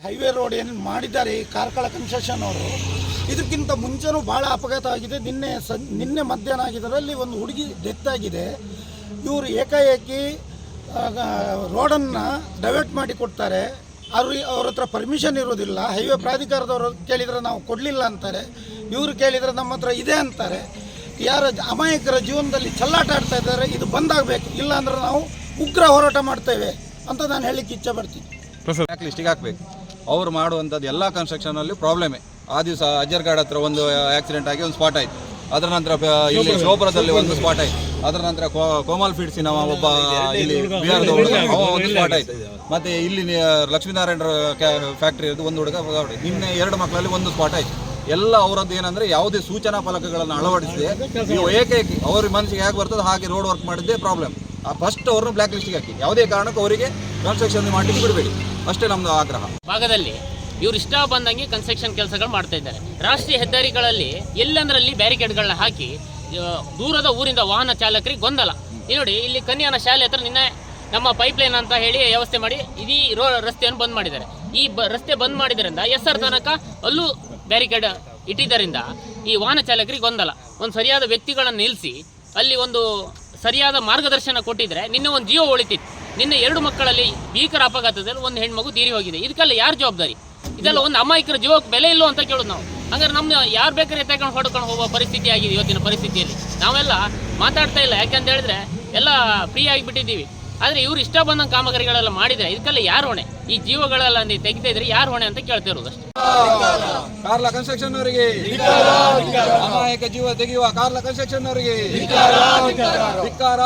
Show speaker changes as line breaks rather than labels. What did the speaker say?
Highway road ಏನು ಮಾಡಿದ್ದಾರೆ ಈ ಕಾರ್ಕಳ ಕನ್ಸ್ಟ್ರಕ್ಷನ್ ಅವರು, ಇದಕ್ಕಿಂತ ಮುಂಚೆನೂ ಭಾಳ ಅಪಘಾತ ಆಗಿದೆ. ನಿನ್ನೆ ಮಧ್ಯಾಹ್ನ ಆಗಿದ್ದರಲ್ಲಿ ಒಂದು ಹುಡುಗಿ ಡೆತ್ ಆಗಿದೆ. ಇವರು ಏಕಾಏಕಿ ರೋಡನ್ನು ಡೈವರ್ಟ್ ಮಾಡಿ ಕೊಡ್ತಾರೆ. ಅವ್ರ ಹತ್ರ ಪರ್ಮಿಷನ್ ಇರೋದಿಲ್ಲ. ಹೈವೇ ಪ್ರಾಧಿಕಾರದವರು ಕೇಳಿದರೆ ನಾವು ಕೊಡಲಿಲ್ಲ ಅಂತಾರೆ, ಇವರು ಕೇಳಿದರೆ ನಮ್ಮ ಹತ್ರ ಇದೆ ಅಂತಾರೆ. ಯಾರ ಅಮಾಯಕರ ಜೀವನದಲ್ಲಿ ಚೆಲ್ಲಾಟ ಆಡ್ತಾ ಇದ್ದಾರೆ. ಇದು ಬಂದಾಗಬೇಕು, ಇಲ್ಲ ಅಂದ್ರೆ ನಾವು ಉಗ್ರ ಹೋರಾಟ ಮಾಡ್ತೇವೆ ಅಂತ ನಾನು ಹೇಳಲಿಕ್ಕೆ ಇಚ್ಛೆ ಪಡ್ತೀನಿ.
ಬ್ಲ್ಯಾಕ್ ಲಿಸ್ಟಿಗೆ ಹಾಕಬೇಕು. ಅವ್ರು ಮಾಡುವಂಥದ್ದು ಎಲ್ಲ ಕನ್ಸ್ಟ್ರಕ್ಷನಲ್ಲಿ ಪ್ರಾಬ್ಲಮೇ. ಆ ದಿವಸ ಅಜ್ಜರ್ಗಾಡ್ ಹತ್ರ ಒಂದು ಆಕ್ಸಿಡೆಂಟ್ ಆಗಿ ಒಂದು ಸ್ಪಾಟ್ ಆಯಿತು. ಅದರ ನಂತರ ಇಲ್ಲಿ ಶಿವಪುರದಲ್ಲಿ ಒಂದು ಸ್ಪಾಟ್ ಆಯಿತು. ಅದರ ನಂತರ ಕೋಮಲ್ ಫೀಡ್ಸಿನ ಒಬ್ಬ ಇಲ್ಲಿ ಬಿಹಾರದ ಹುಡುಗ ಒಂದು ಸ್ಪಾಟ್ ಆಯಿತು. ಮತ್ತು ಇಲ್ಲಿ ಲಕ್ಷ್ಮೀನಾರಾಯಣ ಫ್ಯಾಕ್ಟ್ರಿ ಇರೋದು ಒಂದು ಹುಡುಗ. ನಿನ್ನೆ 2 ಮಕ್ಕಳಲ್ಲಿ ಒಂದು ಸ್ಪಾಟ್ ಆಯಿತು. ಎಲ್ಲ ಅವರದ್ದು ಏನಂದರೆ ಯಾವುದೇ ಸೂಚನಾ ಫಲಕಗಳನ್ನು ಅಳವಡಿಸಿದೆ. ನೀವು ಏಕೈಕಿ ಅವ್ರ ಮನಸ್ಸಿಗೆ ಹೇಗೆ ಬರ್ತದೆ ಹಾಗೆ ರೋಡ್ ವರ್ಕ್ ಮಾಡಿದ್ದೇ ಪ್ರಾಬ್ಲಮ್. ಫಸ್ಟ್ ಅವ್ರನ್ನ ಬ್ಲ್ಯಾಕ್ ಲಿಸ್ಟಿಗೆ ಹಾಕಿ, ಯಾವುದೇ ಕಾರಣಕ್ಕೂ ಅವರಿಗೆ ಕನ್ಸ್ಟ್ರಕ್ಷನ್ ಮಾಡಲಿಕ್ಕೆ ಬಿಡಬೇಡಿ, ಅಷ್ಟೇ ನಮ್ಮದು ಆಗ್ರಹ.
ಭಾಗದಲ್ಲಿ ಇವರು ಇಷ್ಟ ಬಂದಂಗೆ ಕನ್ಸ್ಟ್ರಕ್ಷನ್ ಕೆಲಸಗಳು ಮಾಡ್ತಾ ಇದ್ದಾರೆ. ರಾಷ್ಟ್ರೀಯ ಹೆದ್ದಾರಿಗಳಲ್ಲಿ ಎಲ್ಲಂದ್ರಲ್ಲಿ ಬ್ಯಾರಿಕೇಡ್ಗಳನ್ನ ಹಾಕಿ ದೂರದ ಊರಿಂದ ವಾಹನ ಚಾಲಕರಿಗೆ ಗೊಂದಲ. ನೋಡಿ, ಇಲ್ಲಿ ಕನ್ಯಾನ ಶಾಲೆ ಹತ್ರ ನಿನ್ನೆ ನಮ್ಮ ಪೈಪ್ಲೈನ್ ಅಂತ ಹೇಳಿ ವ್ಯವಸ್ಥೆ ಮಾಡಿ ಇಡೀ ರಸ್ತೆಯನ್ನು ಬಂದ್ ಮಾಡಿದ್ದಾರೆ. ಈ ರಸ್ತೆ ಬಂದ್ ಮಾಡಿದ್ರಿಂದ SR ತನಕ ಅಲ್ಲೂ ಬ್ಯಾರಿಕೇಡ್ ಇಟ್ಟಿದ್ದರಿಂದ ಈ ವಾಹನ ಚಾಲಕರಿಗೆ ಗೊಂದಲ. ಒಂದು ಸರಿಯಾದ ವ್ಯಕ್ತಿಗಳನ್ನು ನಿಲ್ಲಿಸಿ ಅಲ್ಲಿ ಒಂದು ಸರಿಯಾದ ಮಾರ್ಗದರ್ಶನ ಕೊಟ್ಟಿದ್ರೆ ನಿನ್ನೆ ಒಂದು ಜೀವ ಉಳಿತಿತ್ತು. ನಿನ್ನೆ 2 ಮಕ್ಕಳಲ್ಲಿ ಭೀಕರ ಅಪಘಾತದಲ್ಲಿ ಒಂದು ಹೆಣ್ಮಗು ತೀರಿ ಹೋಗಿದೆ. ಇದಕ್ಕೆಲ್ಲ ಯಾರು ಜವಾಬ್ದಾರಿ? ಇದೆಲ್ಲ ಒಂದು ಅಮಾಯಕರ ಜೀವಕ್ಕೆ ಬೆಲೆ ಇಲ್ಲೋ ಅಂತ ಕೇಳೋದು ನಾವು. ಹಂಗಾರೆ ನಮ್ಮ ಯಾರು ಬೇಕಾದ್ರೆ ತಗೊಂಡು ಹೊಡ್ಕೊಂಡು ಹೋಗೋ ಪರಿಸ್ಥಿತಿ ಆಗಿದೆ ಇವತ್ತಿನ ಪರಿಸ್ಥಿತಿಯಲ್ಲಿ. ನಾವೆಲ್ಲ ಮಾತಾಡ್ತಾ ಇಲ್ಲ, ಯಾಕೆಂತ ಹೇಳಿದ್ರೆ ಎಲ್ಲ ಫ್ರೀ ಆಗಿಬಿಟ್ಟಿದ್ದೀವಿ. ಆದರೆ ಇವರು ಇಷ್ಟ ಬಂದಂಗೆ ಕಾಮಗಾರಿಗಳೆಲ್ಲ ಮಾಡಿದರೆ ಇದಕ್ಕೆಲ್ಲ ಯಾರು ಹೊಣೆ? ಈ ಜೀವಗಳೆಲ್ಲ ತೆಗಿತಾ ಇದ್ರೆ ಯಾರು ಹೊಣೆ ಅಂತ ಕೇಳ್ತಿರೋದು ಅಷ್ಟೇ.
ಕಾರ್ಲಾ ಕನ್ಸ್ಟ್ರಕ್ಷನ್ ಅವರಿಗೆ ಅಮಾಯಕ ಜೀವ ತೆಗೆಯುವ ಕಾರ್ಲಾ ಕನ್ಸ್ಟ್ರಕ್ಷನ್ ಅವರಿಗೆ ಧಿಕ್ಕಾರ.